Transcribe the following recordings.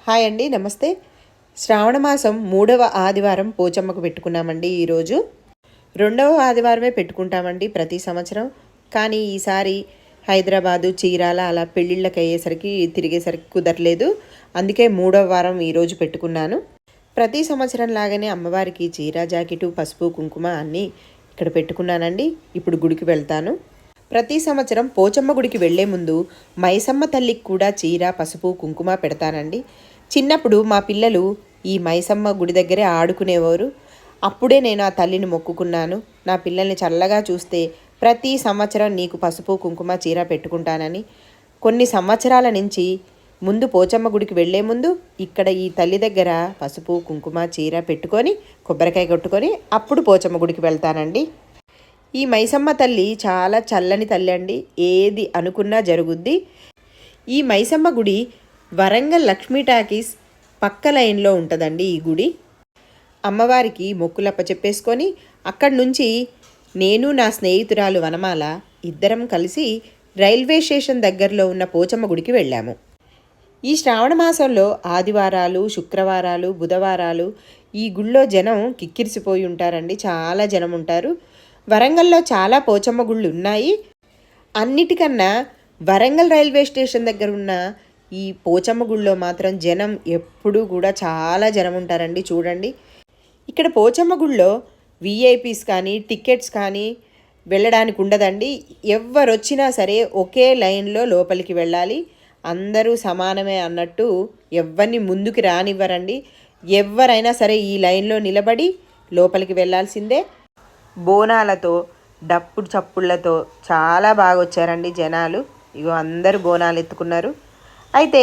Hi అండి, నమస్తే. శ్రావణ మాసం 3వ ఆదివారం పోచమ్మకు పెట్టుకున్నామండి. ఈరోజు 2వ ఆదివారమే పెట్టుకుంటామండి ప్రతి సంవత్సరం. కానీ ఈసారి హైదరాబాదు, చీరాల అలా పెళ్ళిళ్ళకి అయ్యేసరికి తిరిగేసరికి కుదరలేదు. అందుకే 3వ వారం ఈరోజు పెట్టుకున్నాను. ప్రతి సంవత్సరం లాగానే అమ్మవారికి చీర, జాకెటు, పసుపు, కుంకుమ అన్నీ ఇక్కడ పెట్టుకున్నానండి. ఇప్పుడు గుడికి వెళ్తాను. ప్రతి సంవత్సరం పోచమ్మ గుడికి వెళ్లే ముందు మైసమ్మ తల్లికి కూడా చీర, పసుపు, కుంకుమ పెడతానండి. చిన్నప్పుడు మా పిల్లలు ఈ మైసమ్మ గుడి దగ్గరే ఆడుకునేవారు. అప్పుడే నేను ఆ తల్లిని మొక్కుకున్నాను. నా పిల్లల్ని చల్లగా చూస్తే ప్రతి సంవత్సరం నీకు పసుపు, కుంకుమ, చీర పెట్టుకుంటానని. కొన్ని సంవత్సరాల నుంచి ముందు పోచమ్మ గుడికి వెళ్లే ముందు ఇక్కడ ఈ తల్లి దగ్గర పసుపు, కుంకుమ, చీర పెట్టుకొని కొబ్బరికాయ కొట్టుకొని అప్పుడు పోచమ్మ గుడికి వెళ్తానండి. ఈ మైసమ్మ తల్లి చాలా చల్లని తల్లి అండి. ఏది అనుకున్నా జరుగుద్ది. ఈ మైసమ్మ గుడి వరంగల్ లక్ష్మీ టాకీస్ పక్క లైన్లో ఉంటుందండి. ఈ గుడి అమ్మవారికి మొక్కులప్ప చెప్పేసుకొని అక్కడి నుంచి నేను నా స్నేహితురాలు వనమాల ఇద్దరం కలిసి రైల్వే స్టేషన్ దగ్గరలో ఉన్న పోచమ్మ గుడికి వెళ్ళాము. ఈ శ్రావణ మాసంలో ఆదివారాలు, శుక్రవారాలు, బుధవారాలు ఈ గుళ్ళో జనం కిక్కిరిసిపోయి ఉంటారండి. చాలా జనం ఉంటారు. వరంగల్లో చాలా పోచమ్మ గుళ్ళు ఉన్నాయి. అన్నిటికన్నా వరంగల్ రైల్వే స్టేషన్ దగ్గర ఉన్న ఈ పోచమ్మ గుళ్ళో మాత్రం జనం ఎప్పుడూ కూడా చాలా జనం ఉంటారండి. చూడండి, ఇక్కడ పోచమ్మ గుళ్ళో విఐపీస్ కానీ టికెట్స్ కానీ వెళ్ళడానికి ఉండదండి. ఎవరు వచ్చినా సరే ఒకే లైన్లో లోపలికి వెళ్ళాలి. అందరూ సమానమే అన్నట్టు ఎవరిని ముందుకు రానివ్వరండి. ఎవరైనా సరే ఈ లైన్లో నిలబడి లోపలికి వెళ్ళాల్సిందే. బోనాలతో, డప్పుడు చప్పుళ్ళతో చాలా బాగా వచ్చారండి జనాలు. ఇగో అందరూ బోనాలు ఎత్తుకున్నారు. అయితే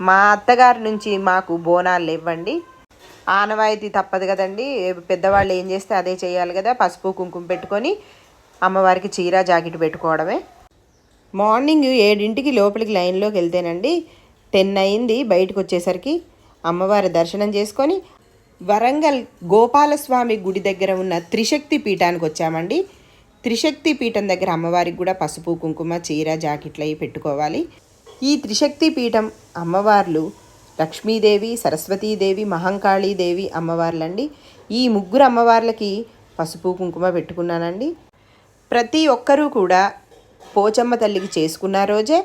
మా అత్తగారి నుంచి మాకు బోనాలు ఇవ్వండి. ఆనవాయితీ తప్పదు కదండి. పెద్దవాళ్ళు ఏం చేస్తే అదే చేయాలి కదా. పసుపు, కుంకుమ పెట్టుకొని అమ్మవారికి చీర, జాకెట్ పెట్టుకోవడమే. మార్నింగ్ 7ంటికి లోపలికి లైన్లోకి వెళ్తేనండి 10 అయింది. బయటకు వచ్చేసరికి అమ్మవారి దర్శనం చేసుకొని వరంగల్ గోపాలస్వామి గుడి దగ్గర ఉన్న త్రిశక్తి పీఠానికి వచ్చామండి. త్రిశక్తి పీఠం దగ్గర అమ్మవారికి కూడా పసుపు, కుంకుమ, చీర, జాకెట్లు అవి పెట్టుకోవాలి. ఈ త్రిశక్తి పీఠం అమ్మవార్లు లక్ష్మీదేవి, సరస్వతీదేవి, మహంకాళీదేవి అమ్మవార్లండి. ఈ ముగ్గురు అమ్మవార్లకి పసుపు, కుంకుమ పెట్టుకున్నానండి. ప్రతి ఒక్కరూ కూడా పోచమ్మ తల్లికి చేసుకున్న రోజే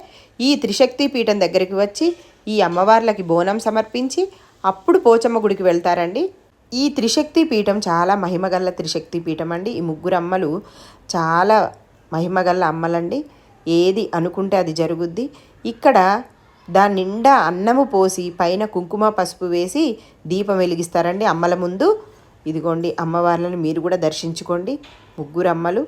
ఈ త్రిశక్తి పీఠం దగ్గరికి వచ్చి ఈ అమ్మవార్లకి బోనం సమర్పించి అప్పుడు పోచమ్మ గుడికి వెళ్తారండి. ఈ త్రిశక్తి పీఠం చాలా మహిమగల్ల త్రిశక్తి పీఠం అండి. ఈ ముగ్గురు అమ్మలు చాలా మహిమగల్ల అమ్మలండి. ఏది అనుకుంటే అది జరుగుద్ది. ఇక్కడ దాని నిండా అన్నము పోసి పైన కుంకుమ, పసుపు వేసి దీపం వెలిగిస్తారండి అమ్మల ముందు. ఇదిగోండి అమ్మవార్లను మీరు కూడా దర్శించుకోండి. ముగ్గురు అమ్మలు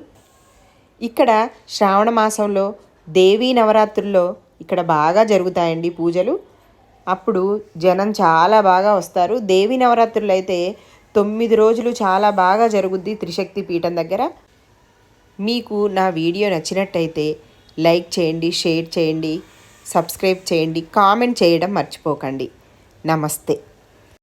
ఇక్కడ శ్రావణ మాసంలో దేవీ నవరాత్రుల్లో ఇక్కడ బాగా జరుగుతాయండి పూజలు. అప్పుడు జనం చాలా బాగా వస్తారు. దేవీ నవరాత్రులు అయితే 9 రోజులు చాలా బాగా జరుగుద్ది త్రిశక్తి పీఠం దగ్గర. మీకు నా వీడియో నచ్చినట్టయితే లైక్ చేయండి, షేర్ చేయండి, సబ్స్క్రైబ్ చేయండి, కామెంట్ చేయడం మర్చిపోకండి. నమస్తే.